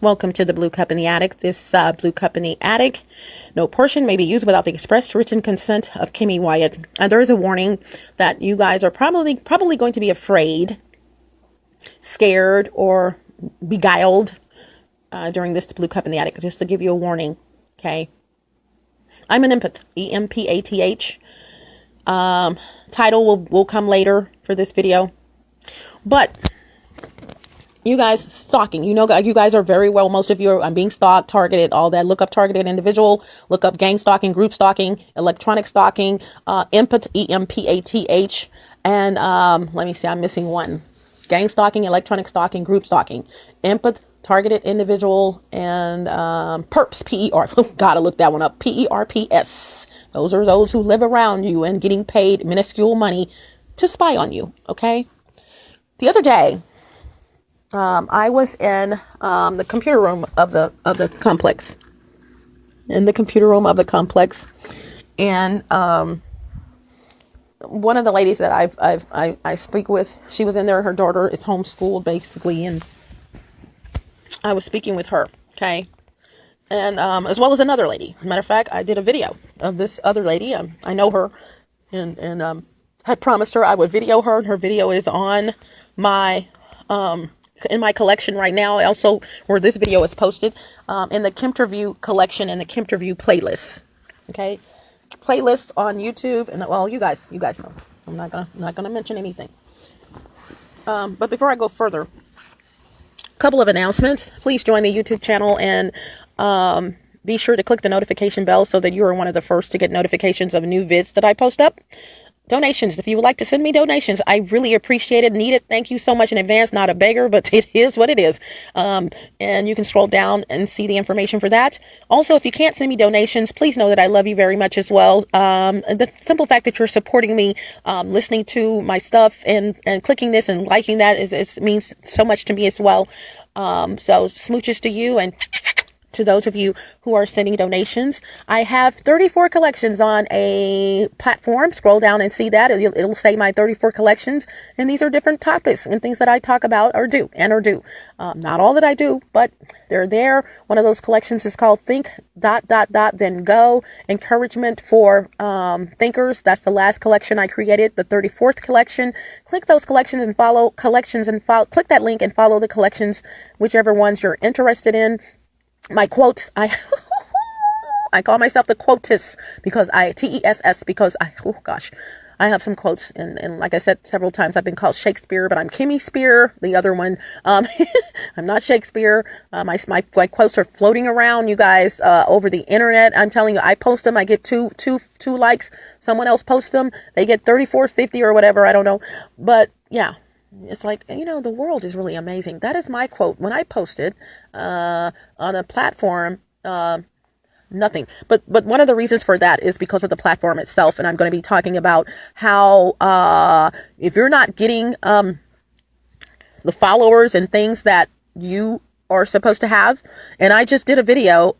Welcome to the Blue Cup in the Attic. This Blue Cup in the Attic, no portion may be used without the express written consent of Kimmy Wyatt. And there is a warning that you guys are probably going to be afraid, scared, or beguiled during this Blue Cup in the Attic. Just to give you a warning, okay? I'm an empath, E-M-P-A-T-H. Title will come later for this video, but you guys stalking, you guys are very well, most of you are being stalked, targeted, all that. Look up targeted individual, look up gang stalking, group stalking, electronic stalking, empath, E-M-P-A-T-H, and let me see, I'm missing one. Gang stalking, electronic stalking, group stalking, empath, targeted individual, and perps, P-E-R, gotta look that one up, P-E-R-P-S. Those are those who live around you and getting paid minuscule money to spy on you, okay? The other day, I was in the computer room of the complex. In the computer room of the complex, and one of the ladies that I speak with, she was in there. Her daughter is homeschooled basically, and I was speaking with her. Okay, and as well as another lady. As a matter of fact, I did a video of this other lady. I know her, and had promised her I would video her. And her video is on my in my collection right now. Also, where this video is posted, in the KimMeWyattCorp collection and the KimMeWyattCorp playlist. Okay, playlist on YouTube, and well, you guys know. I'm not gonna mention anything. But before I go further, a couple of announcements. Please join the YouTube channel and be sure to click the notification bell so that you are one of the first to get notifications of new vids that I post up. Donations. If you would like to send me donations, I really appreciate it. Need it. Thank you so much in advance. Not a beggar, but it is what it is. And you can scroll down and see the information for that. Also, if you can't send me donations, please know that I love you very much as well. The simple fact that you're supporting me, listening to my stuff and clicking this and liking that is means so much to me as well. So smooches to you and to those of you who are sending donations. I have 34 collections on a platform. Scroll down and see that. It'll say my 34 collections. And these are different topics and things that I talk about or do. Not all that I do, but they're there. One of those collections is called Think ... Then Go. Encouragement for thinkers. That's the last collection I created, the 34th collection. Click those collections and follow collections and follow. Click that link and follow the collections, whichever ones you're interested in. My quotes, I call myself the quotess because T-E-S-S, because I have some quotes, and like I said several times, I've been called Shakespeare, but I'm Kimmy Spear. The other one, I'm not Shakespeare. My quotes are floating around, you guys, over the internet. I'm telling you, I post them, I get two likes. Someone else posts them, they get 34, 50 or whatever, I don't know. But yeah. It's like, the world is really amazing. That is my quote. When I posted on a platform, nothing. But one of the reasons for that is because of the platform itself. And I'm going to be talking about how if you're not getting the followers and things that you are supposed to have. And I just did a video.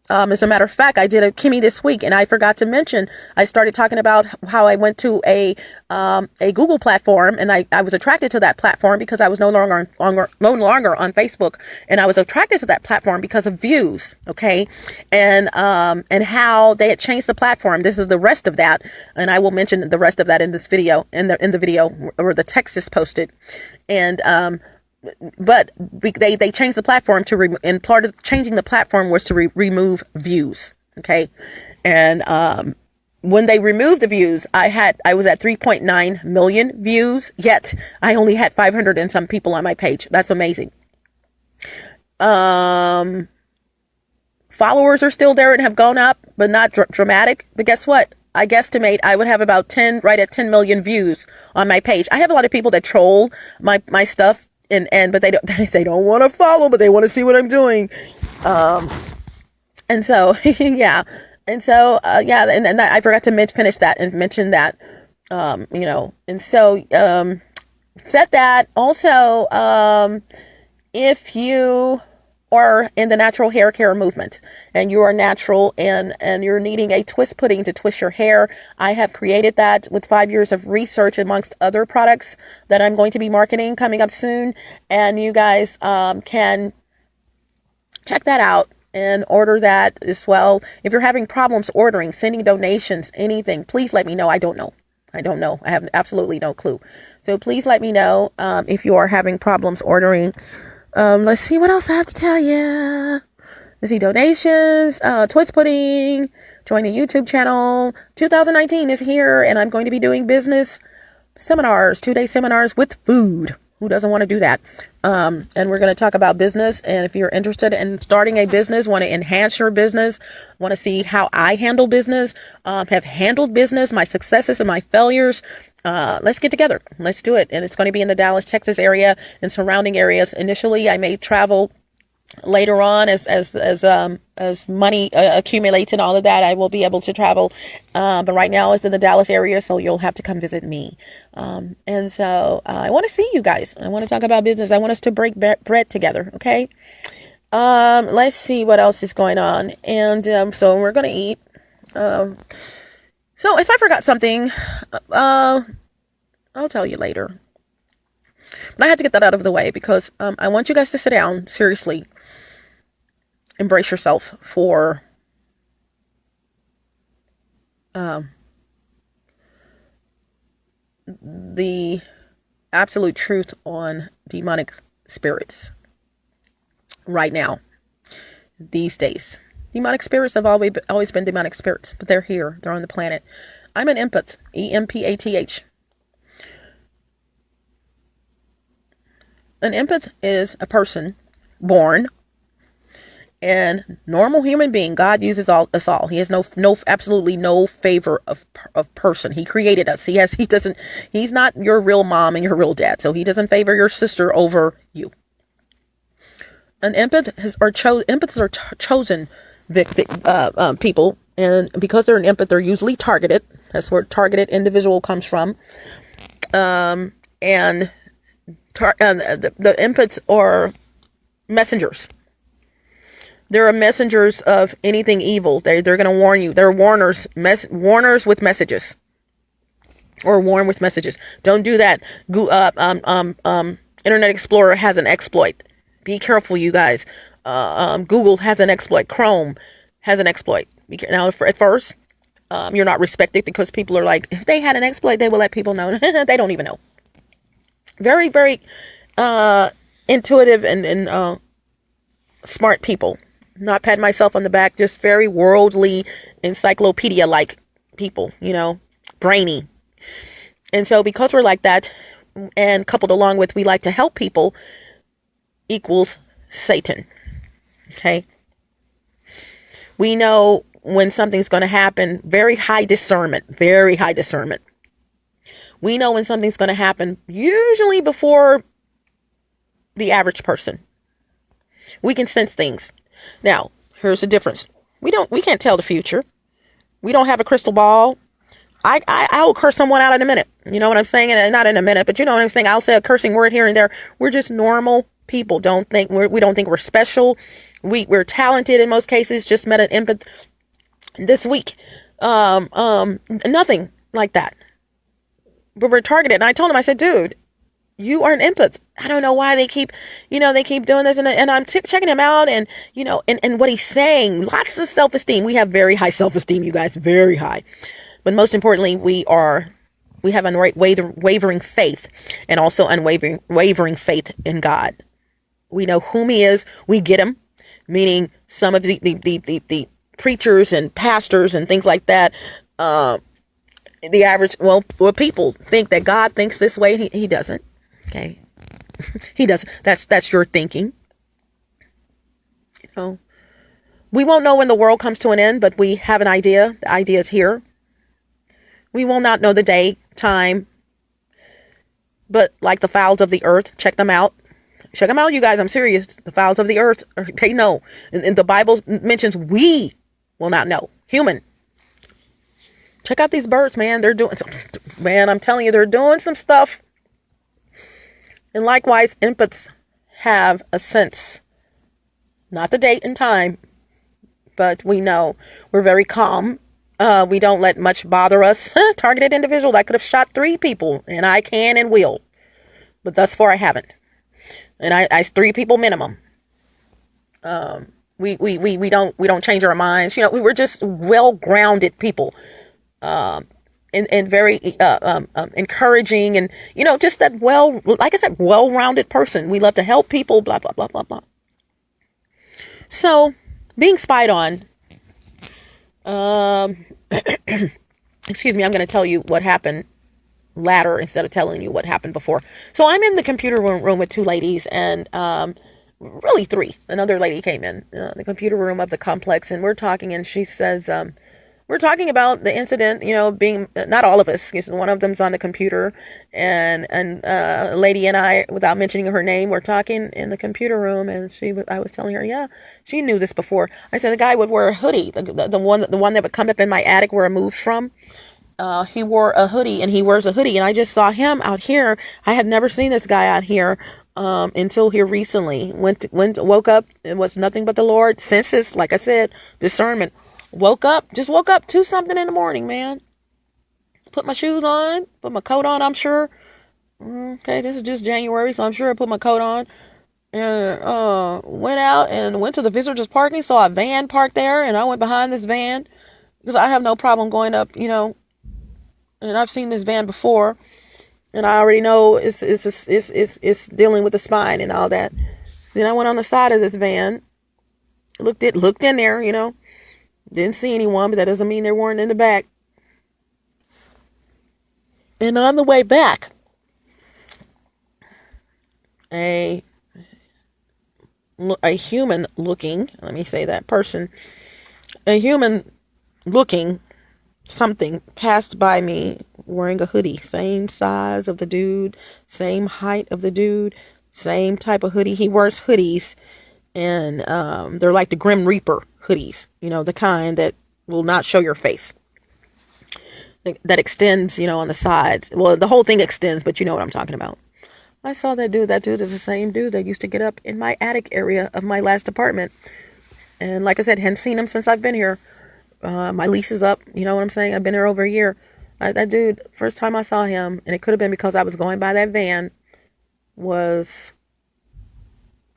As a matter of fact, I did a Kimmy this week, and I forgot to mention, I started talking about how I went to a Google platform, and I was attracted to that platform because I was no longer on Facebook, and I was attracted to that platform because of views, okay, and how they had changed the platform. This is the rest of that, and I will mention the rest of that in this video, in the video where the text is posted, and but they changed the platform and part of changing the platform was to remove views. Okay. And, when they removed the views, I was at 3.9 million views, yet I only had 500 and some people on my page. That's amazing. Followers are still there and have gone up, but not dramatic. But guess what? I guesstimate I would have about 10 million views on my page. I have a lot of people that troll my stuff. But they don't want to follow, but they want to see what I'm doing. And so, yeah. And so, and I forgot to finish that and mention that, and so, said that also, if you are in the natural hair care movement and you are natural and you're needing a twist pudding to twist your hair, I have created that with 5 years of research amongst other products that I'm going to be marketing coming up soon. And you guys can check that out and order that as well. If you're having problems ordering, sending donations, anything, please let me know. I don't know. I have absolutely no clue. So please let me know if you are having problems ordering. Let's see what else I have to tell you. Let's see, donations, Twitch pudding, join the YouTube channel. 2019 is here, and I'm going to be doing business seminars, 2-day seminars with food. Who doesn't want to do that? And we're going to talk about business. And if you're interested in starting a business, want to enhance your business, want to see how I handle business, have handled business, my successes and my failures, let's get together. Let's do it. And it's going to be in the Dallas, Texas area and surrounding areas. Initially, I may travel later on as money accumulates and all of that. I will be able to travel, but right now it's in the Dallas area, so you'll have to come visit me. And so I want to see you guys. I want to talk about business. I want us to break bread together. Okay. Let's see what else is going on. And so we're gonna eat. So if I forgot something, I'll tell you later. But I had to get that out of the way because I want you guys to sit down, seriously. Embrace yourself for the absolute truth on demonic spirits right now, these days. Demonic spirits have always been demonic spirits, but they're here. They're on the planet. I'm an empath, E-M-P-A-T-H. An empath is a person born and normal human being. God uses us all. He has absolutely no favor of person. He created us. He's not your real mom and your real dad. So he doesn't favor your sister over you. An empath empaths are chosen people. And because they're an empath, they're usually targeted. That's where targeted individual comes from. The empaths are messengers. They're messengers of anything evil. They're going to warn you. They're warners with messages, or warn with messages. Don't do that. Internet Explorer has an exploit. Be careful, you guys. Google has an exploit. Chrome has an exploit. Now, at first, you're not respected because people are like, if they had an exploit, they will let people know. They don't even know. Very, very intuitive and smart people. Not patting myself on the back, just very worldly, encyclopedia-like people, brainy. And so because we're like that, and coupled along with we like to help people, equals Satan. Okay? We know when something's going to happen, very high discernment. We know when something's going to happen, usually before the average person. We can sense things. Now, here's the difference. We can't tell the future. We don't have a crystal ball. I'll curse someone out in a minute. You know what I'm saying? And not in a minute, but you know what I'm saying? I'll say a cursing word here and there. We're just normal people. We don't think we're special. We're talented in most cases. Just met an empath this week. Nothing like that. But we're targeted. And I told him, I said, dude, you are an empath. I don't know why they keep doing this. And I'm checking him out and what he's saying, lots of self-esteem. We have very high self-esteem, you guys, very high. But most importantly, we have unwavering faith, and also unwavering faith in God. We know whom he is. We get him, meaning some of the preachers and pastors and things like that, the average, people think that God thinks this way. He doesn't. Okay. He doesn't. That's your thinking. We won't know when the world comes to an end, but we have an idea. The idea is here. We will not know the day, time, but like the fowls of the earth, check them out. Check them out, you guys. I'm serious. The fowls of the earth, they know. And the Bible mentions we will not know. Human. Check out these birds, man. I'm telling you, they're doing some stuff. And likewise, empaths have a sense, not the date and time, but we know. We're very calm. We don't let much bother us. Targeted individual that could have shot 3 people, and I can and will. But thus far, I haven't. And I 3 people minimum. We don't change our minds. We were just well-grounded people, and very encouraging, and just that, like I said, well-rounded person. We love to help people, blah blah blah blah blah. So, being spied on, excuse me, I'm going to tell you what happened latter instead of telling you what happened before. So I'm in the computer room with two ladies, and really three. Another lady came in the computer room of the complex, and we're talking, and she says, we're talking about the incident, being, not all of us, because one of them's on the computer, and a lady and I, without mentioning her name, we're talking in the computer room, and I was telling her, yeah, she knew this before. I said the guy would wear a hoodie, the one that would come up in my attic where I moved from. He wore a hoodie, and he wears a hoodie, and I just saw him out here. I had never seen this guy out here until here recently. Woke up, it was nothing but the Lord. Senses, like I said, discernment. Woke up 2-something in the morning, man. Put my shoes on, put my coat on, I'm sure. Okay, this is just January, so I'm sure I put my coat on. And went to the visitors parking, saw a van parked there, and I went behind this van because I have no problem going up, and I've seen this van before, and I already know it's dealing with the spine and all that. Then I went on the side of this van, looked in there, didn't see anyone, but that doesn't mean they weren't in the back. And on the way back, a human looking, let me say that person, a human looking something passed by me wearing a hoodie, same size of the dude, same height of the dude, same type of hoodie. He wears hoodies, and they're like the Grim Reaper hoodies, the kind that will not show your face, that extends, on the sides. Well, the whole thing extends, but you know what I'm talking about. I saw that dude. That dude is the same dude that used to get up in my attic area of my last apartment. And like I said, hadn't seen him since I've been here. My lease is up. You know what I'm saying? I've been here over a year. That dude, first time I saw him, and it could have been because I was going by that van, was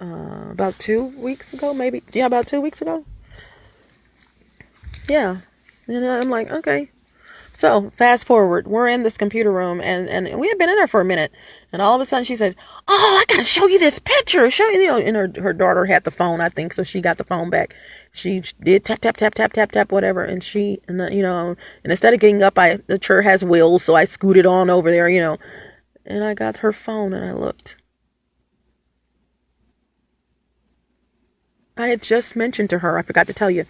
about 2 weeks ago, maybe. Yeah, about 2 weeks ago. Yeah. And I'm like, okay. So fast forward, we're in this computer room, and we had been in there for a minute, and all of a sudden she said, "Oh, I gotta show you this picture." And her daughter had the phone, I think, so she got the phone back. She did tap tap tap tap tap tap whatever, and and instead of getting up, the chair has wheels, so I scooted on over there, and I got her phone and I looked. I had just mentioned to her, I forgot to tell you.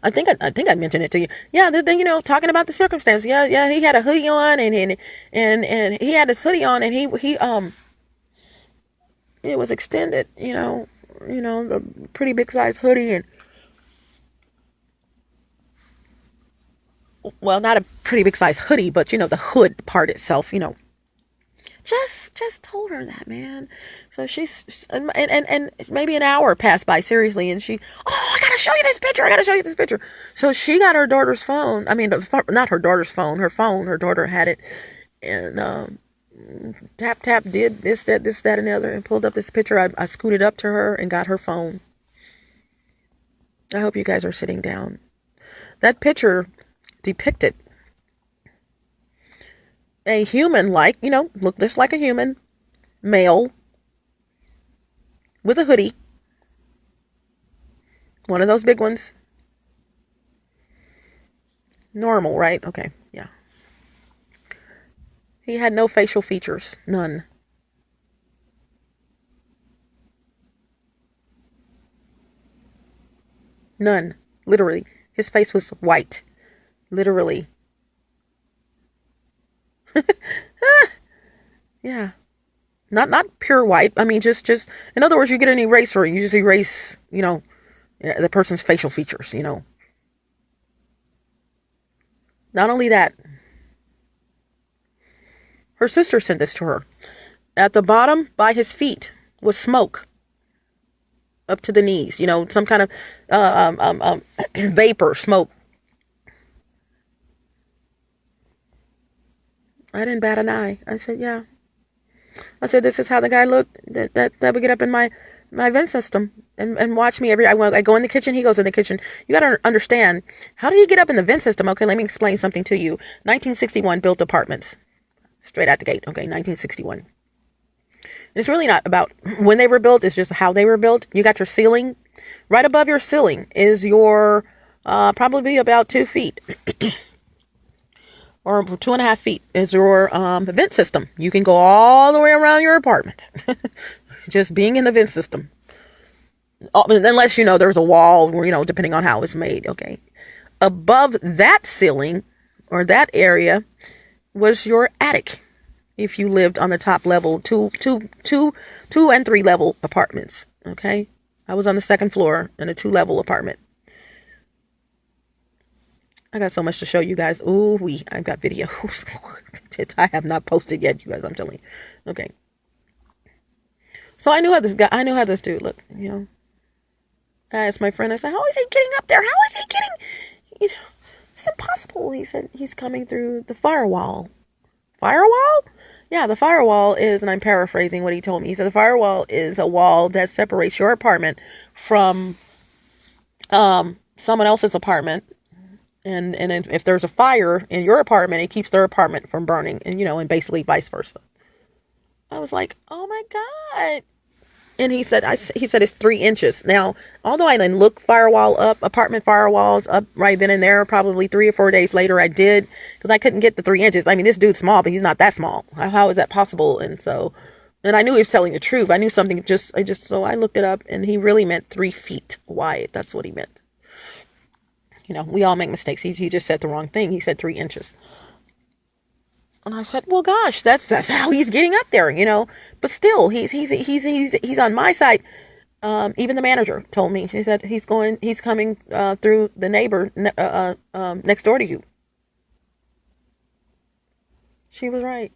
I think I mentioned it to you. Yeah, talking about the circumstance. Yeah, he had a hoodie on, and he had his hoodie on, and he it was extended, the pretty big size hoodie, and well, not a pretty big size hoodie, but the hood part itself, Just told her that, man. So she's and maybe an hour passed by, seriously, and I gotta show you this picture. I gotta show you this picture. So she got her daughter's phone. I mean, not her daughter's phone. Her phone. Her daughter had it, and tap tap did this that and the other, and pulled up this picture. I scooted up to her and got her phone. I hope you guys are sitting down. That picture depicted a human, looked just like a human, male, with a hoodie. One of those big ones. Normal, right? Okay, yeah. He had no facial features. None. None. Literally. His face was white. Literally. Yeah. Not pure white. I mean, just in other words, you get an eraser, you just erase, the person's facial features, Not only that, her sister sent this to her. At the bottom, by his feet, was smoke up to the knees, some kind of vapor, smoke. I didn't bat an eye. I said, yeah. I said, this is how the guy looked that would get up in my vent system. and watch me I go in the kitchen, he goes in the kitchen. You got to understand, how did he get up in the vent system? Okay, let me explain something to you. 1961 built apartments. Straight out the gate. Okay, 1961. It's really not about when they were built, it's just how they were built. You got your ceiling. Right above your ceiling is your probably about 2 feet or 2.5 feet is your vent system. You can go all the way around your apartment. Just being in the vent system. Unless, there's a wall, depending on how it's made. Okay. Above that ceiling or that area was your attic. If you lived on the top level, two and 3 level apartments. Okay. I was on the 2nd floor in a 2-level apartment. I got so much to show you guys. Ooh, I've got videos. I have not posted yet, you guys, I'm telling you. Okay. So I knew how this dude looked, I asked my friend, I said, how is he getting up there? How is he getting, it's impossible. He said, he's coming through the firewall. Firewall? Yeah, the firewall is, and I'm paraphrasing what he told me. He said the firewall is a wall that separates your apartment from someone else's apartment. And if there's a fire in your apartment, it keeps their apartment from burning. And, and basically vice versa. I was like, oh my God. And he said it's 3 inches. Now, although I didn't look apartment firewalls up right then and there, probably 3 or 4 days later, I did, because I couldn't get the 3 inches. I mean, this dude's small, but he's not that small. How is that possible? And I knew he was telling the truth. I knew something so I looked it up, and he really meant 3 feet wide. That's what he meant. We all make mistakes. He just said the wrong thing. He said 3 inches. And I said, well, gosh, that's how he's getting up there, but still he's on my side. Even the manager told me, she said, he's coming through the neighbor next door to you. She was right.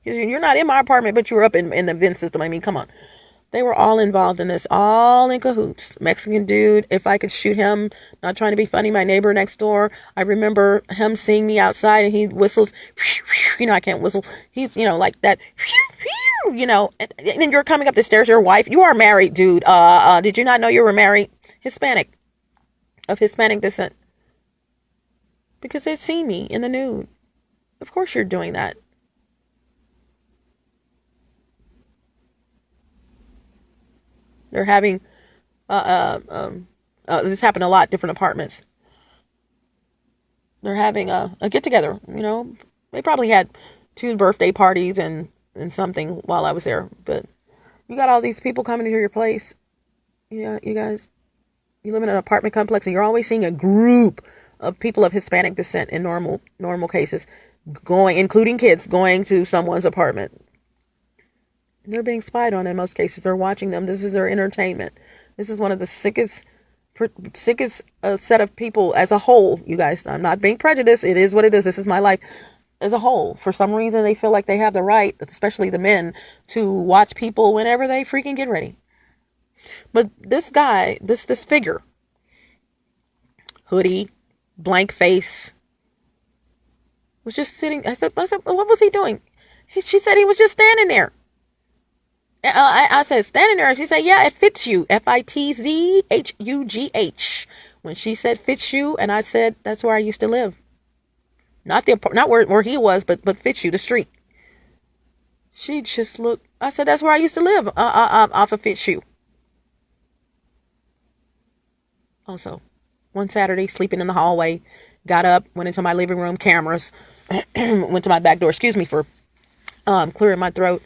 You're not in my apartment, but you're up in the vent system. I mean, come on. They were all involved in this, all in cahoots. Mexican dude, if I could shoot him, not trying to be funny, my neighbor next door, I remember him seeing me outside and he whistles, I can't whistle. He's, like that, and then you're coming up the stairs, your wife, you are married, dude. Did you not know you were married? Hispanic, of Hispanic descent. Because they'd seen me in the nude. Of course you're doing that. They're having, this happened a lot, different apartments. They're having a get together, They probably had 2 birthday parties and something while I was there. But you got all these people coming to your place. Yeah, you guys, you live in an apartment complex and you're always seeing a group of people of Hispanic descent in normal cases including kids, going to someone's apartment. They're being spied on in most cases. They're watching them. This is their entertainment. This is one of the sickest set of people as a whole. You guys, I'm not being prejudiced. It is what it is. This is my life as a whole. For some reason, they feel like they have the right, especially the men, to watch people whenever they freaking get ready. But this guy, this figure, hoodie, blank face, was just sitting. I said, what was he doing? She said he was just standing there. I said, standing there. And she said, yeah, it Fitzhugh. Fitzhugh. When she said Fitzhugh, and I said, that's where I used to live. Not where he was, but Fitzhugh, the street. She just looked. I said, that's where I used to live, off of Fitzhugh. Also, one Saturday, sleeping in the hallway, got up, went into my living room, cameras, went to my back door. Excuse me for clearing my throat.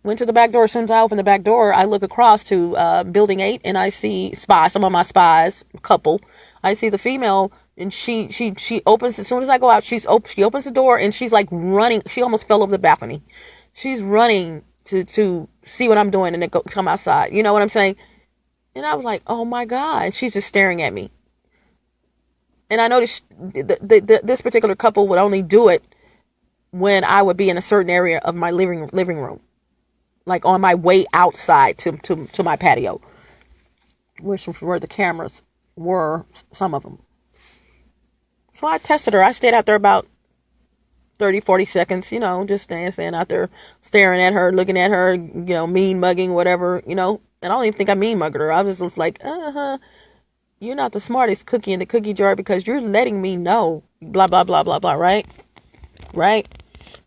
Went to the back door. As soon as I opened the back door, I look across to building 8, and I see some of my spies, couple. I see the female, and she opens, as soon as I go out, she opens the door, and she's like running. She almost fell over the balcony. She's running to see what I'm doing and then come outside. You know what I'm saying? And I was like, oh my God. And she's just staring at me. And I noticed this particular couple would only do it when I would be in a certain area of my living room. Like on my way outside to my patio, which was where the cameras were, some of them. So I tested her. I stayed out there about 30, 40 seconds, just standing out there, staring at her, looking at her, mean mugging, whatever, And I don't even think I mean muggered her. I was just like, you're not the smartest cookie in the cookie jar because you're letting me know, blah, blah, blah, blah, blah, right? Right?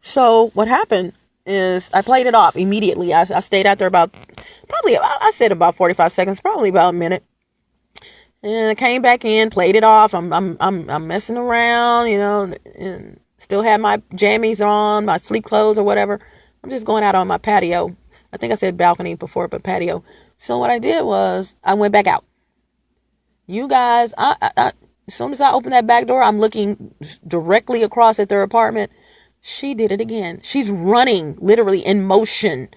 So what happened is I played it off immediately. I stayed out there I said about 45 seconds, probably about a minute. And I came back in, played it off. I'm messing around, and still had my jammies on, my sleep clothes or whatever. I'm just going out on my patio. I think I said balcony before, but patio. So what I did was I went back out. You guys, as soon as I opened that back door, I'm looking directly across at their apartment. She did it again. She's running, literally in motion,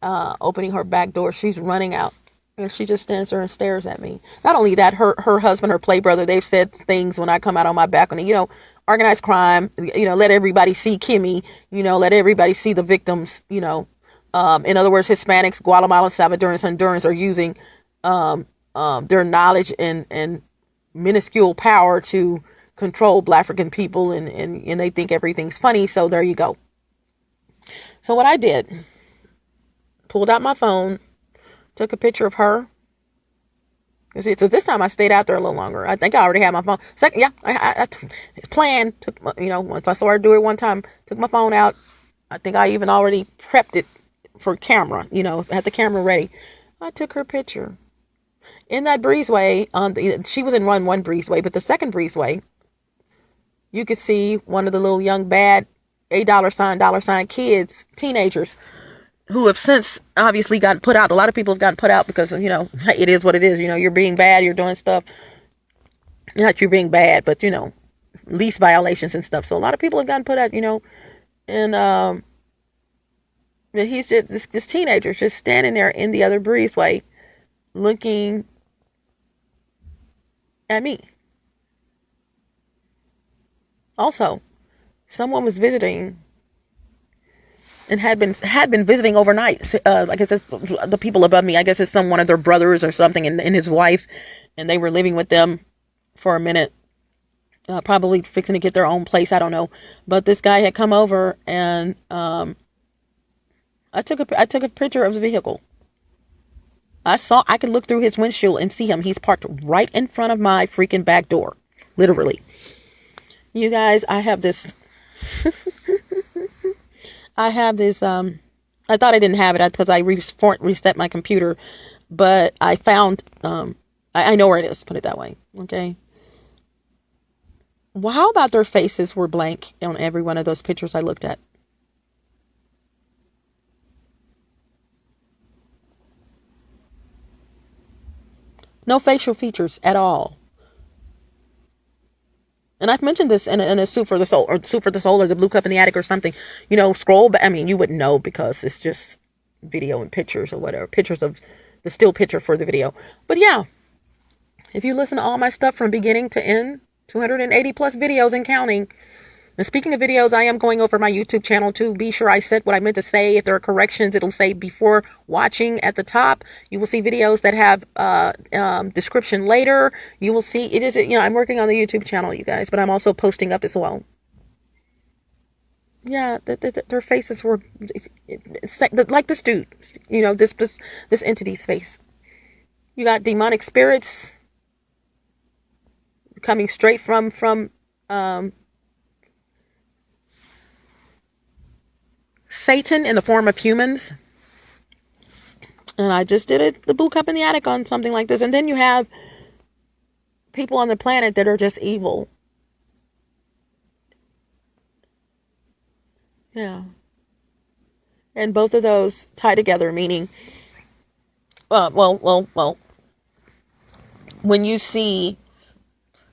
opening her back door. She's running out. And she just stands there and stares at me. Not only that, her husband, her play brother, they've said things when I come out on my balcony, organized crime, let everybody see Kimmy, let everybody see the victims, in other words, Hispanics, Guatemalans, Salvadorans, Hondurans are using their knowledge and minuscule power to control Black African people, and they think everything's funny. So there you go. So what I did, pulled out my phone, took a picture of her. So this time I stayed out there a little longer. I think I already had my phone. Second, yeah, I planned. Once I saw her do it one time, took my phone out. I think I even already prepped it for camera. Had the camera ready. I took her picture in that breezeway. She was in run one breezeway, but the second breezeway, you could see one of the little young bad $$sign kids, teenagers, who have since obviously gotten put out. A lot of people have gotten put out because, it is what it is. You're being bad. You're doing stuff. Not you're being bad, but, lease violations and stuff. So a lot of people have gotten put out, and he's just, this teenager just standing there in the other breezeway looking at me. Also, someone was visiting and had been visiting overnight. Like I said, the people above me, I guess it's one of their brothers or something, and his wife, and they were living with them for a minute, probably fixing to get their own place. I don't know, but this guy had come over, and I took a picture of the vehicle. I could look through his windshield and see him. He's parked right in front of my freaking back door, literally. You guys, I have this. I thought I didn't have it because I reset my computer, but I found, I know where it is, put it that way. Okay. Well, how about their faces were blank on every one of those pictures I looked at? No facial features at all. And I've mentioned this in a Soup for the Soul, or Soup for the Soul, or the Blue Cup in the Attic or something. Scroll back. I mean, you wouldn't know because it's just video and pictures or whatever. Pictures of the still picture for the video. But yeah, if you listen to all my stuff from beginning to end, 280 plus videos and counting. And speaking of videos, I am going over my YouTube channel to be sure I said what I meant to say. If there are corrections, it'll say before watching at the top. You will see videos that have description later. You will see it is, I'm working on the YouTube channel, you guys, but I'm also posting up as well. Yeah, their faces were like this dude, this entity's face. You got demonic spirits coming straight from Satan in the form of humans. And I just did the Blue Cup in the Attic on something like this. And then you have people on the planet that are just evil. Yeah. And both of those tie together, meaning, when you see,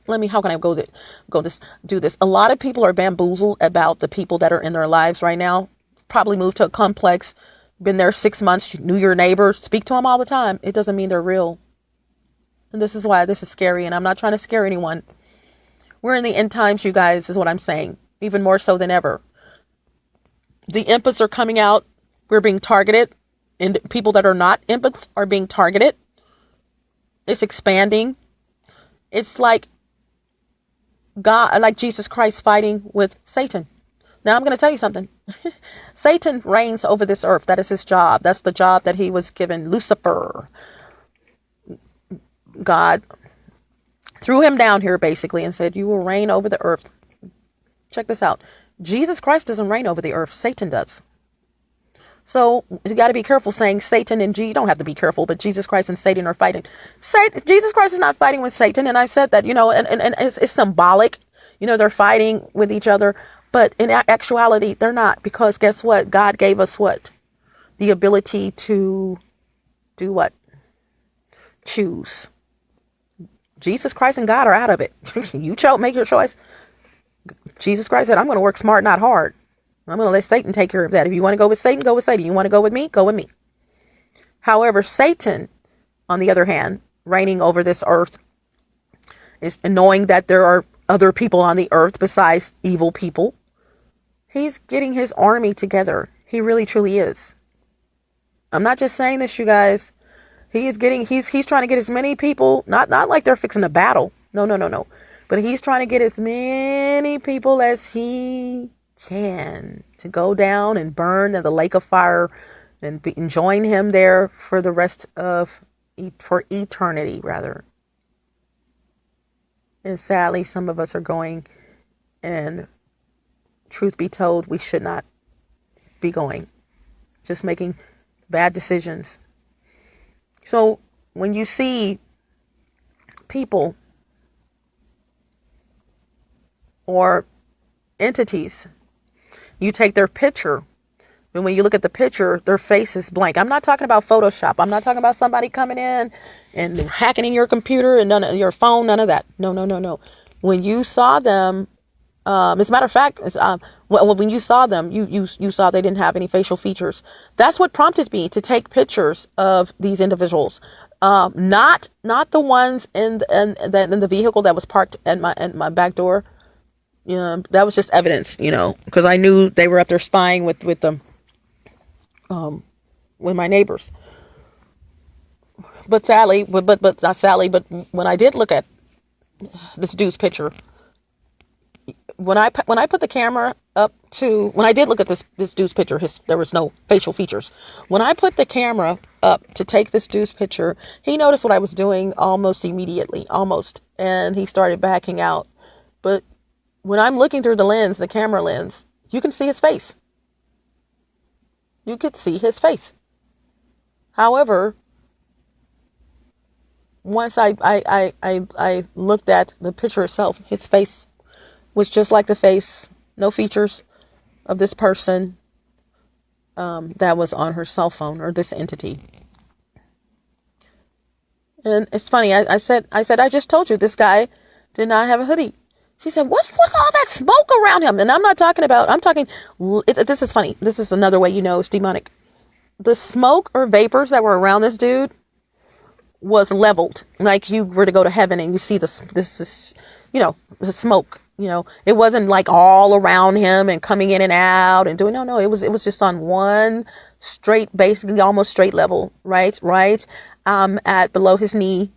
how can I do this? A lot of people are bamboozled about the people that are in their lives right now. Probably moved to a complex, been there 6 months, knew your neighbor, speak to them all the time. It doesn't mean they're real. And this is why this is scary. And I'm not trying to scare anyone. We're in the end times, you guys, is what I'm saying. Even more so than ever. The impots are coming out. We're being targeted. And people that are not impots are being targeted. It's expanding. It's like God, like Jesus Christ fighting with Satan. Now I'm going to tell you something. Satan reigns over this earth. That is his job. That's the job that he was given. Lucifer, God threw him down here basically and said, you will reign over the earth. Check this out. Jesus Christ doesn't reign over the earth. Satan does. So you got to be careful saying Satan and you don't have to be careful, but Jesus Christ and Satan are fighting. Jesus Christ is not fighting with Satan. And I've said that, and it's symbolic, they're fighting with each other, but in actuality, they're not, because guess what? God gave us what? The ability to do what? Choose. Jesus Christ and God are out of it. You make your choice. Jesus Christ said, I'm going to work smart, not hard. I'm going to let Satan take care of that. If you want to go with Satan, go with Satan. You want to go with me? Go with me. However, Satan, on the other hand, reigning over this earth, is knowing that there are other people on the earth besides evil people. He's getting his army together. He really, truly is. I'm not just saying this, you guys. He's trying to get as many people, not like they're fixing a battle. No. But he's trying to get as many people as he can to go down and burn in the lake of fire and join him there for the rest of, for eternity, rather. And sadly, some of us are going, and truth be told, we should not be going. Just making bad decisions. So when you see people or entities, you take their picture, and when you look at the picture, their face is blank. I'm not talking about Photoshop. I'm not talking about somebody coming in and hacking in your computer and your phone, none of that. No. When you saw them, as a matter of fact, when you saw them, you saw they didn't have any facial features. That's what prompted me to take pictures of these individuals. Not the ones in the vehicle that was parked at my back door. That was just evidence, because I knew they were up there spying with my neighbors. But sadly, but not sadly, but when I did look at this dude's picture, when I put the camera up to, when I did look at this dude's picture, there was no facial features. When I put the camera up to take this dude's picture, he noticed what I was doing almost immediately, and he started backing out. But when I'm looking through the camera lens, you can see his face. You could see his face. However, once I looked at the picture itself, his face was just like the face, no features of this person that was on her cell phone, or this entity. And it's funny. I said, I just told you this guy did not have a hoodie. She said, what's all that smoke around him? And I'm talking, this is funny. This is another way it's demonic. The smoke or vapors that were around this dude was leveled. Like you were to go to heaven and you see this the smoke, it wasn't like all around him and coming in and out and doing, no, it was just on one straight, basically almost straight level, right? At below his knee.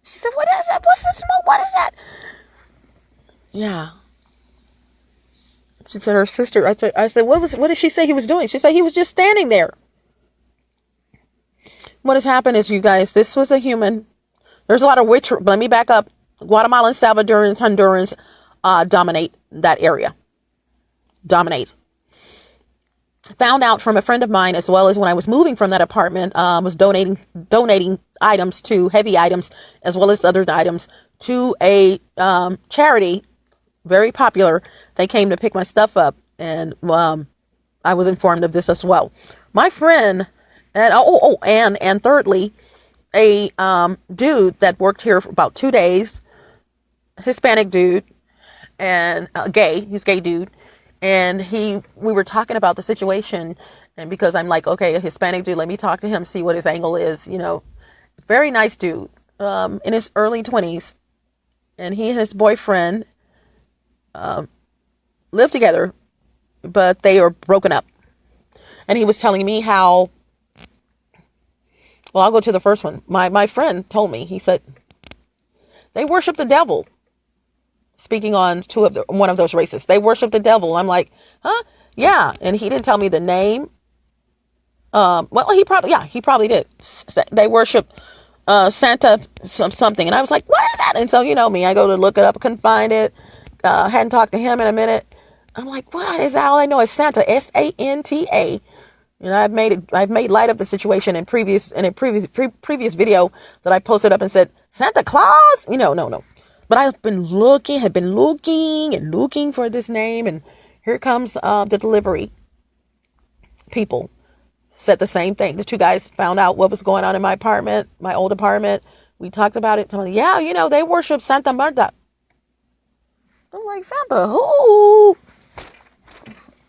She said, what is that? What's the smoke? What is that? Yeah. She said her sister, I said, what did she say he was doing? She said he was just standing there. What has happened is, you guys, this was a human. There's a lot of witch. Let me back up. Guatemalans, Salvadorans, Hondurans dominate that area. Dominate. Found out from a friend of mine, as well as when I was moving from that apartment, was donating items, to heavy items, as well as other items, to a charity, very popular. They came to pick my stuff up, and I was informed of this as well. My friend, and thirdly, a dude that worked here for about 2 days, Hispanic dude, and gay. He's a gay dude. And we were talking about the situation, and because I'm like, okay, a Hispanic dude, let me talk to him, see what his angle is, very nice dude, in his early 20s, and he and his boyfriend, lived together, but they are broken up. And he was telling me how, well, I'll go to the first one. My friend told me, he said, they worship the devil. speaking on one of those races. They worship the devil. I'm like, huh? Yeah. And he didn't tell me the name. Well, he probably did. They worship Santa something. And I was like, what is that? And so, you know me, I go to look it up, couldn't find it. Hadn't talked to him in a minute. I'm like, what is that? All I know is Santa, Santa. You know, I've made light of the situation in previous video that I posted up and said, Santa Claus? You know, no. But I've been looking for this name. And here comes the delivery people. Said the same thing. The two guys found out what was going on in my apartment, my old apartment. We talked about it. Told me, yeah, you know, they worship Santa Marta. I'm like, Santa who?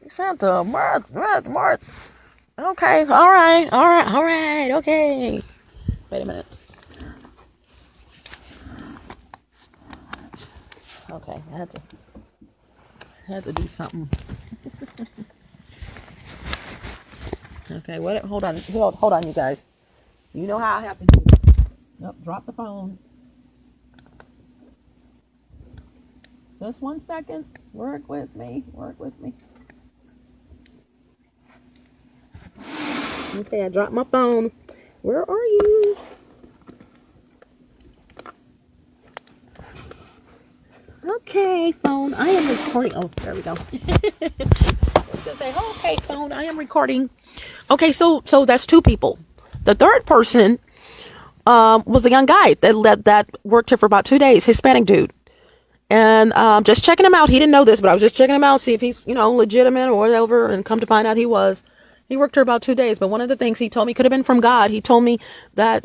Santa Marta. Okay, all right, okay. Wait a minute. Okay, I had to do something. Okay, what? Hold on, you guys. You know how I have to do it. Yep, drop the phone. Just 1 second. Work with me. Okay, I dropped my phone. Where are you? Okay, phone. I am recording. Oh, there we go. I was gonna say, okay, phone. I am recording. Okay, so that's two people. The third person was a young guy that worked here for about 2 days, Hispanic dude. And just checking him out. He didn't know this, but I was just checking him out, see if he's, you know, legitimate or whatever. And come to find out he was. He worked here about 2 days. But one of the things he told me could have been from God. He told me that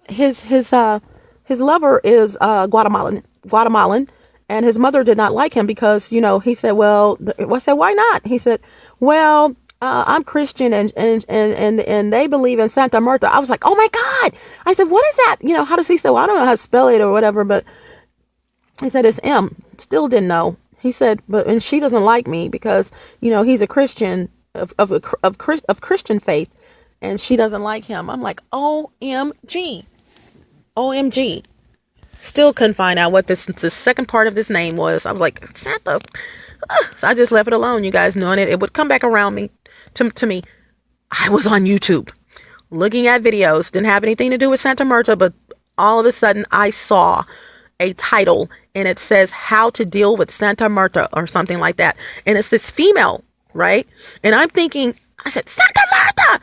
his lover is Guatemalan, and his mother did not like him because, you know, he said, well, I said, why not? He said, well, I'm Christian and they believe in Santa Marta. I was like, oh my God. I said, what is that? You know, how does he say? Well, I don't know how to spell it or whatever, but he said it's M. Still didn't know. He said, and she doesn't like me because, you know, he's a Christian of Christian faith, and she doesn't like him. I'm like, OMG. Still couldn't find out what the second part of this name was. I was like, Santa. So I just left it alone. You guys knowing it would come back around me to me. I was on YouTube looking at videos. Didn't have anything to do with Santa Marta, but all of a sudden I saw a title and it says how to deal with Santa Marta or something like that. And it's this female, right? And I'm thinking, I said, Santa Marta,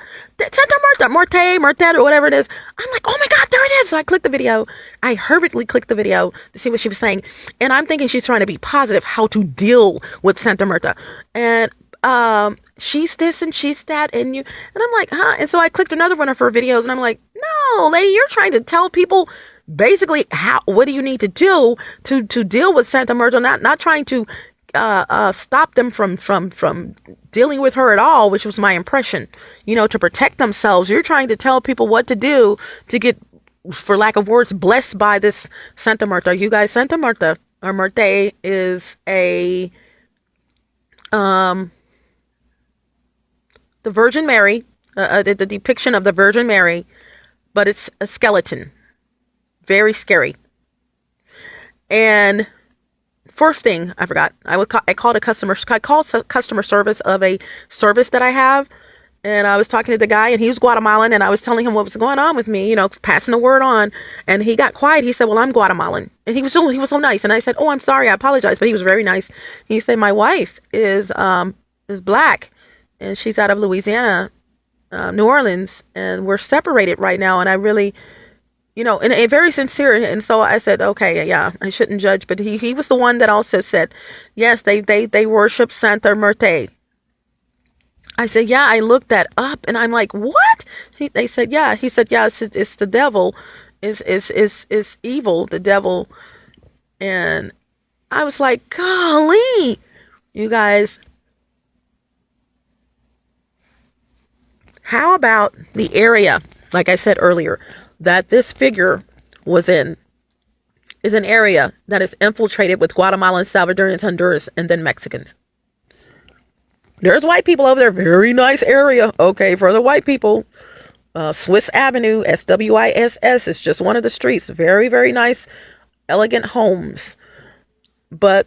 Marte, or whatever it is. I'm like, oh my God, there it is. So I clicked the video. I hurriedly clicked the video to see what she was saying. And I'm thinking she's trying to be positive, how to deal with Santa Marta. And she's this and she's that. And I'm like, huh? And so I clicked another one of her videos and I'm like, no, lady, you're trying to tell people basically what do you need to do to deal with Santa Marta, not trying to stop them from dealing with her at all, which was my impression, you know, to protect themselves. You're trying to tell people what to do to get, for lack of words, blessed by this Santa Marta. You guys, Santa Marta or Marte is the Virgin Mary, the depiction of the Virgin Mary, but it's a skeleton. Very scary. And fourth thing, I forgot. I called customer service of a service that I have, and I was talking to the guy, and he was Guatemalan, and I was telling him what was going on with me, you know, passing the word on, and he got quiet. He said, "Well, I'm Guatemalan," and he was so nice, and I said, "Oh, I'm sorry, I apologize," but he was very nice. He said, "My wife is black, and she's out of Louisiana, New Orleans, and we're separated right now, and I really." You know, and very sincere. And so I said, okay, yeah, I shouldn't judge. But he was the one that also said, yes, they worship Santa Marte. I said, yeah, I looked that up. And I'm like, what? They said, yeah. He said, yeah, it's the devil. It's evil, the devil. And I was like, golly, you guys. How about the area, like I said earlier, that this figure was in is an area that is infiltrated with Guatemalans, Salvadorans, Honduras, and then Mexicans. There's white people over there. Very nice area. Okay, for the white people. Swiss Avenue, SWISS, is just one of the streets. Very, very nice, elegant homes. but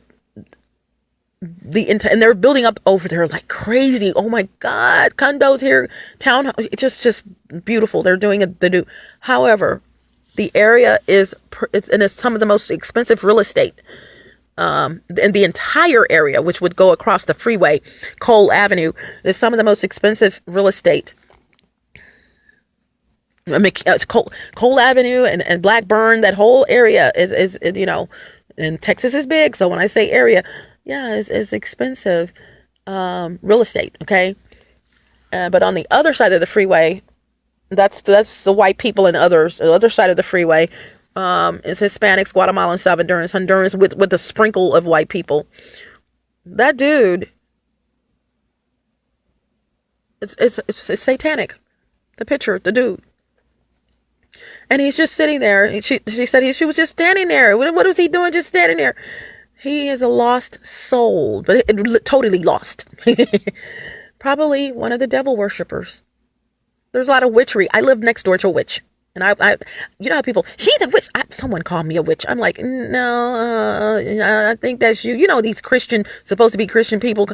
and they're building up over there like crazy. Oh my God, condos here, town, it's just beautiful. They're doing it. They do. However, the area it's some of the most expensive real estate. And the entire area, which would go across the freeway, Cole Avenue, is some of the most expensive real estate. I mean, it's Cole Avenue and Blackburn, that whole area is and Texas is big. So when I say area, yeah, it's expensive real estate. Okay. But on the other side of the freeway, that's the white people and others. The other side of the freeway is Hispanics, Guatemalans, Salvadorans, Hondurans with a sprinkle of white people. That dude, it's satanic. The picture, the dude. And he's just sitting there. She said she was just standing there. What was he doing just standing there? He is a lost soul, but totally lost. Probably one of the devil worshippers. There's a lot of witchery. I live next door to a witch. And I you know how people, she's a witch. Someone called me a witch. I'm like, no, I think that's you. You know, these supposed to be Christian people.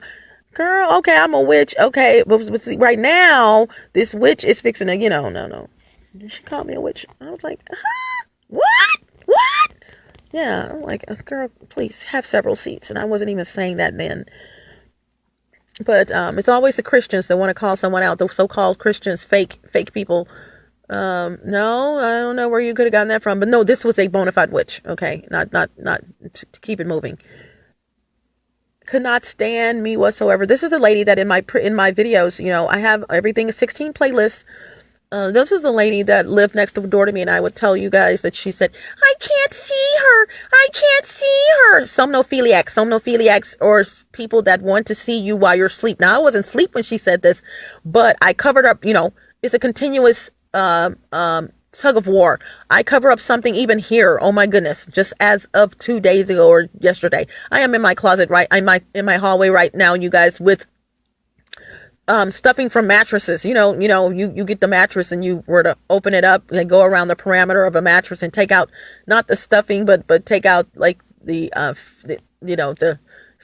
Girl, okay, I'm a witch. Okay, but see, right now, this witch is fixing to, no. She called me a witch. I was like, huh? What? Yeah, I'm like, girl, please have several seats. And I wasn't even saying that then. But it's always the Christians that want to call someone out. The so-called Christians, fake people. No, I don't know where you could have gotten that from. But no, this was a bona fide witch. Okay, not to keep it moving. Could not stand me whatsoever. This is the lady that in my videos, I have everything 16 playlists. This is the lady that lived next door to me, and I would tell you guys that she said, I can't see her. Somnophiliacs, or people that want to see you while you're asleep. Now, I wasn't asleep when she said this, but I covered up, it's a continuous tug of war. I cover up something even here. Oh my goodness. Just as of 2 days ago or yesterday, I am in my closet, right? I'm in my hallway right now, you guys, with stuffing from mattresses. You get the mattress and you were to open it up and go around the parameter of a mattress and take out not the stuffing, but take out like it's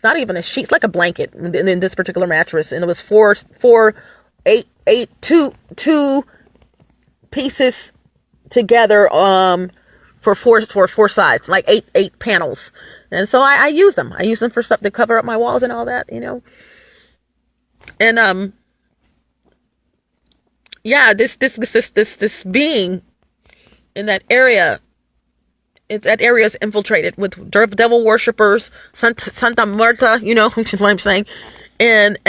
not even a sheet, it's like a blanket in this particular mattress. And it was two pieces together for four sides, like eight panels. And so I use them. I use them for stuff to cover up my walls and all that, And this being in that area, that area is infiltrated with devil worshippers, Santa Marta, what I'm saying, and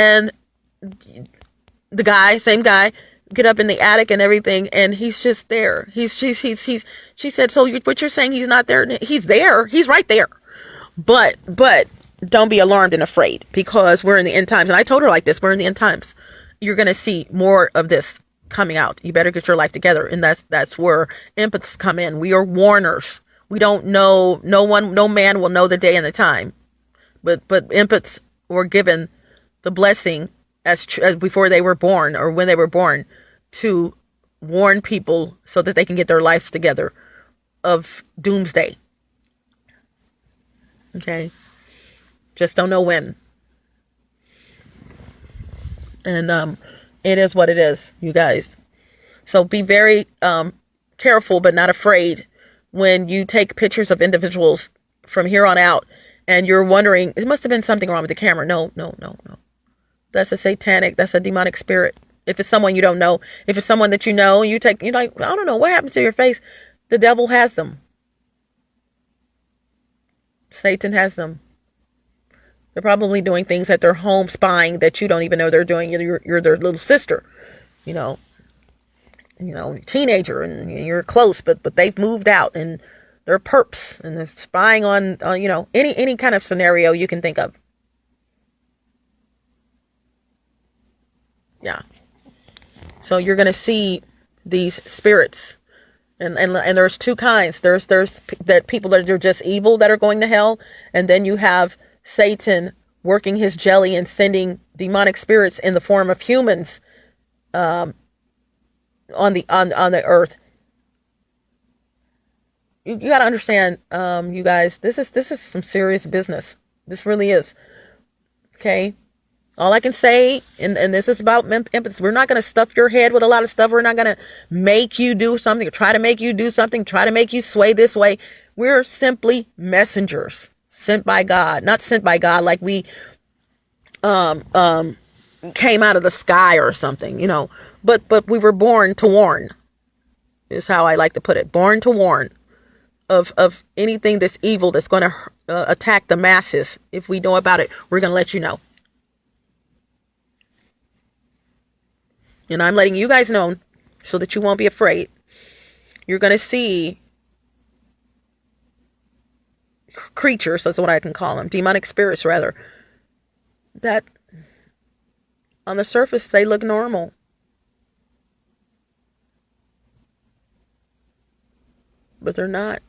the same guy, get up in the attic and everything, and he's just there. She said, so what you're saying, he's not there? He's there. He's right there. But don't be alarmed and afraid, because we're in the end times. And I told her like this, we're in the end times. You're going to see more of this coming out. You better get your life together. And that's where impots come in. We are warners. We don't know, no man will know the day and the time. But impots were given the blessing as before they were born, or when they were born, to warn people so that they can get their life together of doomsday. Okay. Just don't know when. And it is what it is, you guys. So be very careful, but not afraid when you take pictures of individuals from here on out and you're wondering, it must have been something wrong with the camera. No. That's a demonic spirit. If it's someone you don't know, if it's someone that you're like, I don't know, what happened to your face? The devil has them. Satan has them. They're probably doing things at their home, spying that you don't even know they're doing. You're their little sister, teenager, and you're close, but they've moved out and they're perps and they're spying on any kind of scenario you can think of. Yeah. So you're going to see these spirits. And there's two kinds. There's that people that are just evil that are going to hell, and then you have Satan working his jelly and sending demonic spirits in the form of humans on the earth you got to understand, you guys, this is some serious business. This really is. Okay. All I can say, and this is about empathy. We're not going to stuff your head with a lot of stuff. We're not going to make you do something or try to make you do something, try to make you sway this way. We're simply messengers sent by God, not sent by God like we came out of the sky or something, but we were born to warn, is how I like to put it. Born to warn of anything that's evil that's going to attack the masses. If we know about it, we're going to let you know. And I'm letting you guys know so that you won't be afraid. You're going to see creatures, that's what I can call them, demonic spirits rather, that on the surface they look normal. But they're not.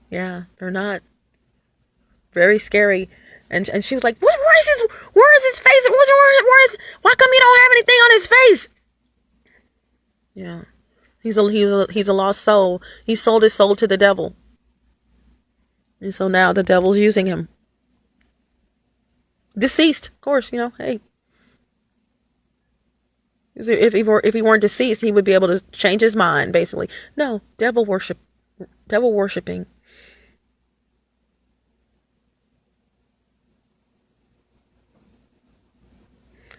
Yeah, they're not. Very scary. And she was like, where is his face? Why come you don't have anything on his face? Yeah. He's a lost soul. He sold his soul to the devil. And so now the devil's using him. Deceased, of course, hey. If he weren't deceased, he would be able to change his mind, basically. No, devil worshiping.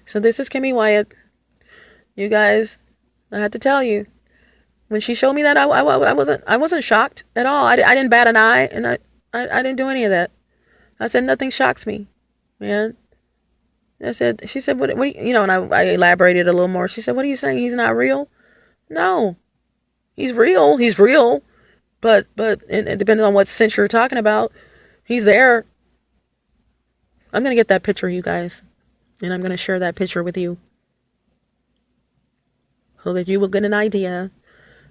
So this is Kimmy Wyatt. You guys, I had to tell you, when she showed me that, I wasn't shocked at all. I didn't bat an eye, and I didn't do any of that. I said nothing shocks me, man. She said, what and I elaborated a little more. She said, what are you saying? He's not real? No, he's real. He's real, but it depends on what sense you're talking about. He's there. I'm gonna get that picture, you guys. And I'm going to share that picture with you so that you will get an idea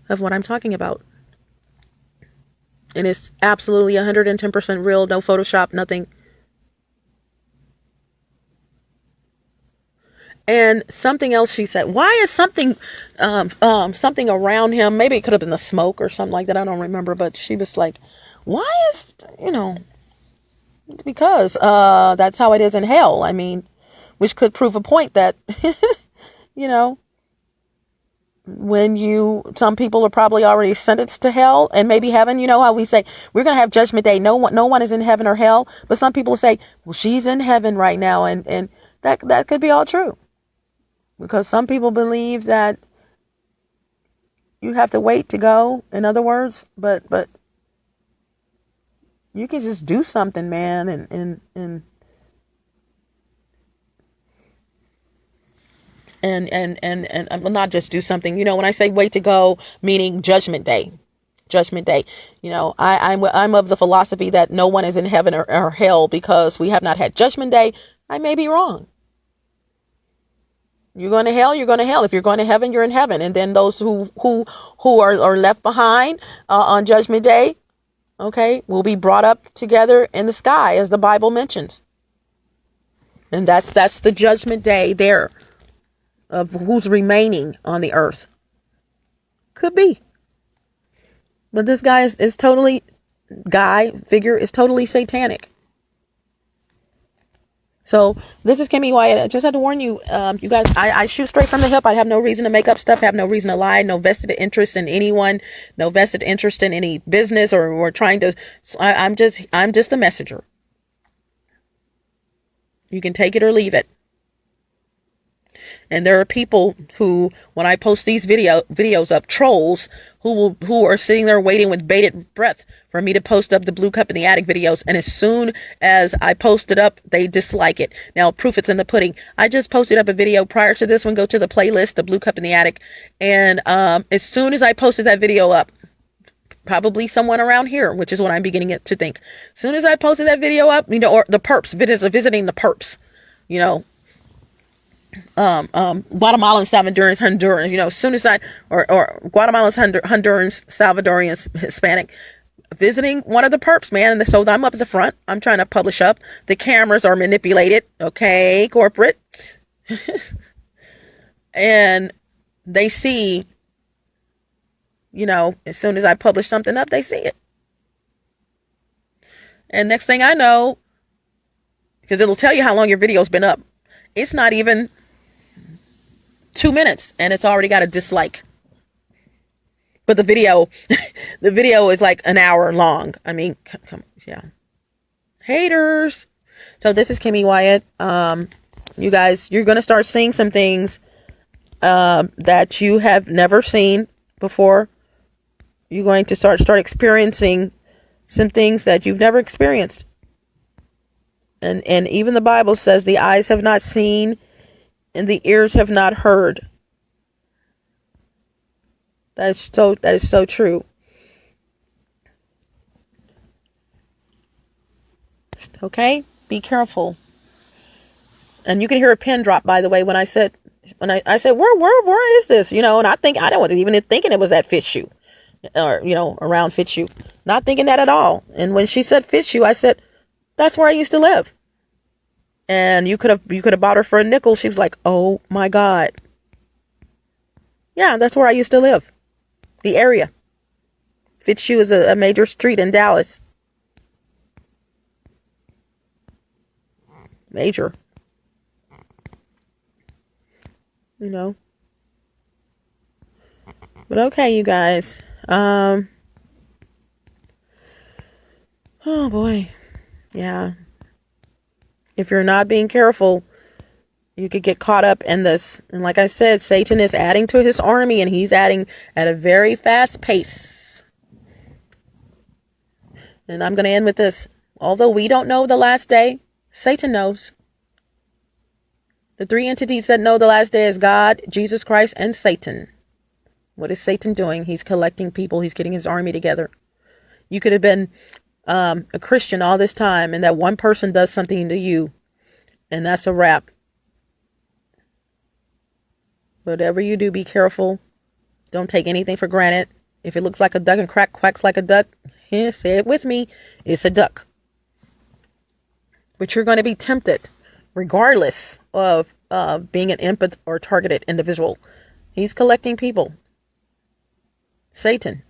of what I'm talking about. And it's absolutely 110% real, no Photoshop, nothing. And something else she said, why is something around him? Maybe it could have been the smoke or something like that. I don't remember. But she was like, why is, because that's how it is in hell. I mean, which could prove a point that, when some people are probably already sentenced to hell and maybe heaven. You know how we say we're going to have judgment day. No one is in heaven or hell. But some people say, well, she's in heaven right now. And that could be all true, because some people believe that you have to wait to go, in other words, but you can just do something, man. And not just do something, when I say wait to go, meaning judgment day, I'm of the philosophy that no one is in heaven or hell because we have not had judgment day. I may be wrong. You're going to hell, you're going to hell. If you're going to heaven, you're in heaven. And then those who are left behind on judgment day, okay, will be brought up together in the sky, as the Bible mentions. And that's the judgment day there, of who's remaining on the earth. Could be. But this guy is totally, figure is totally satanic. So this is Kimmy Wyatt. I just had to warn you, you guys, I shoot straight from the hip. I have no reason to make up stuff. I have no reason to lie. No vested interest in anyone. No vested interest in any business or trying to, I'm just a messenger. You can take it or leave it. And there are people who, when I post these videos up, trolls who are sitting there waiting with bated breath for me to post up the Blue Cup in the Attic videos. And as soon as I post it up, they dislike it. Now, proof it's in the pudding. I just posted up a video prior to this one. Go to the playlist, the Blue Cup in the Attic. And as soon as I posted that video up, probably someone around here, which is what I'm beginning to think. As soon as I posted that video up, or the perps, visiting the perps, Guatemalans, Salvadorans, Hondurans, as soon as or Guatemalans, Hondurans, Salvadorians, Hispanic, visiting one of the perps, man. And so I'm up at the front. I'm trying to publish up. The cameras are manipulated. Okay, corporate. And they see, as soon as I publish something up, they see it. And next thing I know, because it'll tell you how long your video's been up. It's not even 2 minutes and it's already got a dislike. But the video, the video is like an hour long. I mean, yeah. Haters. So this is Kimmy Wyatt. You guys, you're going to start seeing some things that you have never seen before. You're going to start experiencing some things that you've never experienced. And even the Bible says the eyes have not seen and the ears have not heard. That is so true. Okay? Be careful. And you can hear a pin drop, by the way, when I said where is this? And I wasn't even thinking it was at Fitzhugh. Or, around Fitzhugh. Not thinking that at all. And when she said Fitzhugh, I said, that's where I used to live. And you could have bought her for a nickel. She was like, oh my God. Yeah, that's where I used to live. The area. Fitzhugh is a major street in Dallas. Major. But okay, you guys. Oh boy. Yeah. If you're not being careful, you could get caught up in this. And like I said, Satan is adding to his army, and he's adding at a very fast pace. And I'm going to end with this. Although we don't know the last day, Satan knows. The three entities that know the last day is God, Jesus Christ, and Satan. What is Satan doing? He's collecting people. He's getting his army together. You could have been a Christian all this time, and that one person does something to you, and that's a wrap. Whatever you do, be careful. Don't take anything for granted. If it looks like a duck and quacks like a duck, say it with me, it's a duck. But you're going to be tempted, regardless of being an empath or targeted individual. He's collecting people. Satan.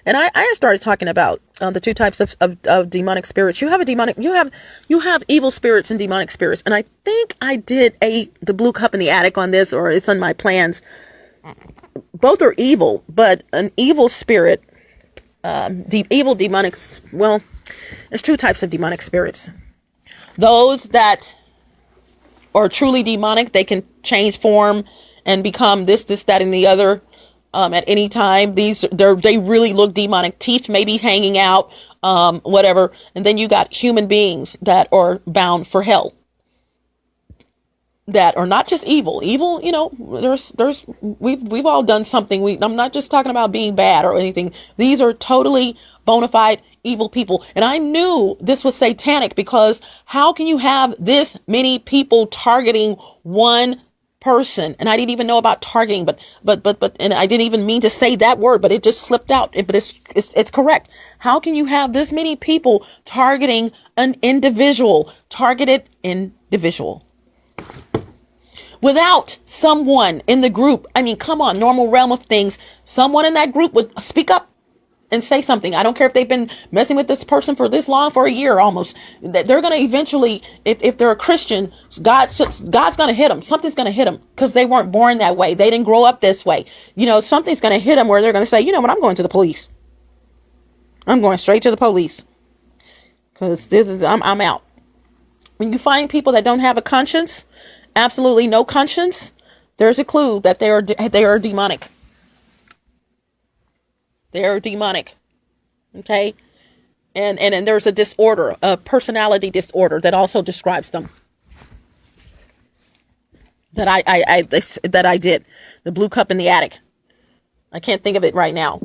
And I started talking about the two types of demonic spirits. You have evil spirits and demonic spirits. And I think I did the blue cup in the attic on this, or it's on my plans. Both are evil, but an evil spirit, evil demonic. Well, there's two types of demonic spirits. Those that are truly demonic, they can change form and become this, that, and the other. At any time. They really look demonic. Teeth maybe hanging out, whatever. And then you got human beings that are bound for hell. That are not just evil. Evil, we've all done something. I'm not just talking about being bad or anything. These are totally bona fide evil people. And I knew this was satanic, because how can you have this many people targeting one person? And I didn't even know about targeting, but and I didn't even mean to say that word, but it just slipped out. But it's correct. How can you have this many people targeting an targeted individual without someone in the group? I mean, come on, normal realm of things. Someone in that group would speak up and say something. I don't care if they've been messing with this person for this long, for a year almost. That they're going to eventually, if they're a Christian, God's going to hit them. Something's going to hit them, because they weren't born that way. They didn't grow up this way. Something's going to hit them where they're going to say, you know what, I'm going to the police. I'm going straight to the police, because I'm out. When you find people that don't have a conscience, absolutely no conscience, there's a clue that they are demonic. They're demonic. Okay. And there's a disorder, a personality disorder that also describes them. That I did. The blue cup in the attic. I can't think of it right now.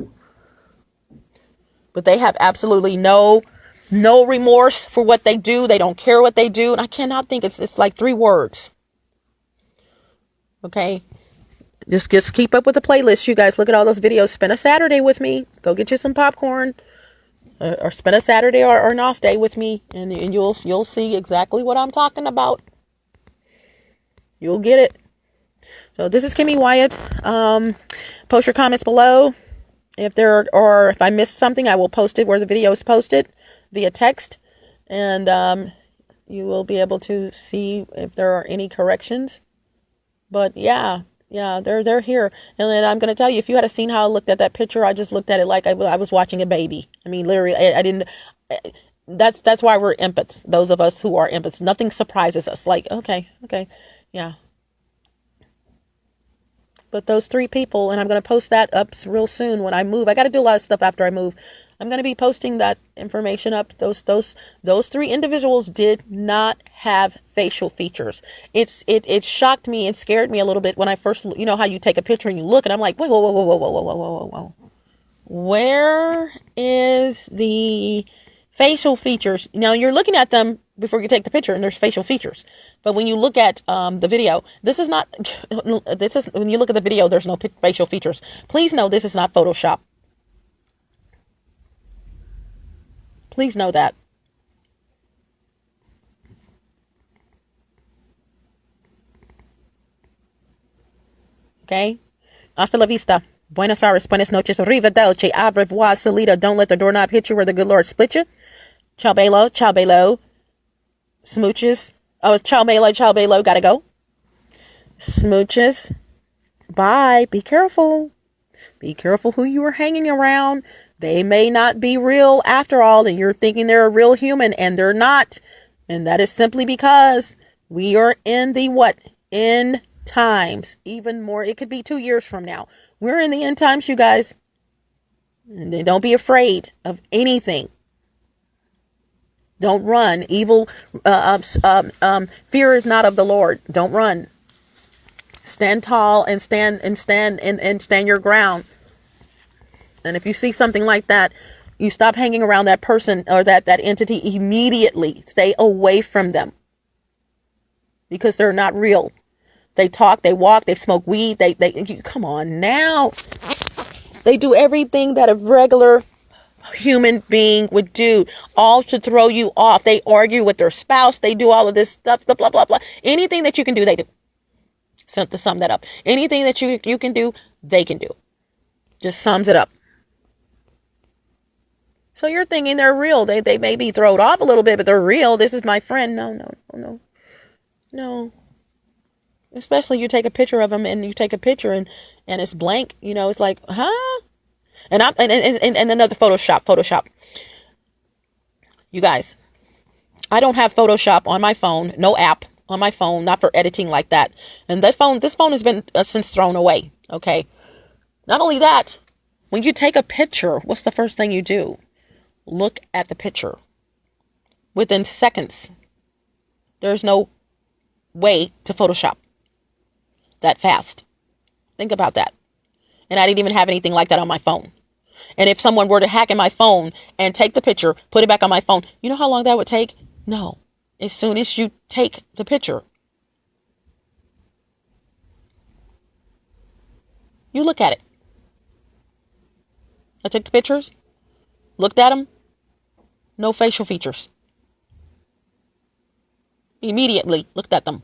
But they have absolutely no remorse for what they do. They don't care what they do. And I cannot think. It's like 3 words. Okay. Just keep up with the playlist, you guys. Look at all those videos. Spend a Saturday with me. Go get you some popcorn, or spend a Saturday or an off day with me, and you'll see exactly what I'm talking about. You'll get it. So this is Kimmy Wyatt. Post your comments below. If if I missed something, I will post it where the video is posted via text. And you will be able to see if there are any corrections. But yeah, they're here. And then I'm gonna tell you, if you had seen how I looked at that picture, I just looked at it like I was watching a baby. I mean, literally, I didn't. That's why we're empaths. Those of us who are empaths, nothing surprises us. Like, okay, yeah. But those 3 people, and I'm going to post that up real soon when I move. I got to do a lot of stuff after I move. I'm going to be posting that information up. Those 3 individuals did not have facial features. It shocked me and scared me a little bit when I first, you know how you take a picture and you look and I'm like, whoa, whoa, whoa, whoa, whoa, whoa, whoa, whoa, whoa. Where is the facial features? Now you're looking at them before you take the picture and there's facial features. But when you look at the video, this is when you look at the video, there's no facial features. Please know this is not Photoshop. Please know that. Okay? Hasta la vista. Buenos Aires, buenas noches, arrivederci, au revoir, salida. Don't let the doorknob hit you where the good Lord split you. Ciao bello, smooches. Oh, ciao bello, gotta go. Smooches. Bye. Be careful. Be careful who you are hanging around. They may not be real after all, and you're thinking they're a real human, and they're not. And that is simply because we are in the what? End times. Even more, it could be 2 years from now. We're in the end times, you guys. And then don't be afraid of anything. Don't run. Evil, fear is not of the Lord. Don't run. Stand tall and stand your ground. And if you see something like that, you stop hanging around that person or that entity immediately. Stay away from them because they're not real. They talk, they walk, they smoke weed. Come on now. They do everything that a regular human being would do, all to throw you off. They argue with their spouse. They do all of this stuff, blah, blah, blah. Anything that you can do, they do. So to sum that up, anything that you can do, they can do. Just sums it up. So you're thinking they're real. They may be thrown off a little bit, but they're real. This is my friend. No. Especially you take a picture of them and and it's blank. You know, it's like, huh? And another Photoshop. You guys, I don't have Photoshop on my phone. No app on my phone, not for editing like that. And this phone has been since thrown away. Okay. Not only that, when you take a picture, what's the first thing you do? Look at the picture. Within seconds, there's no way to Photoshop that fast. Think about that. And I didn't even have anything like that on my phone. And if someone were to hack in my phone and take the picture, put it back on my phone, you know how long that would take? No. As soon as you take the picture, you look at it. I took the pictures, looked at them, no facial features. Immediately looked at them.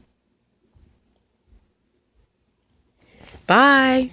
Bye.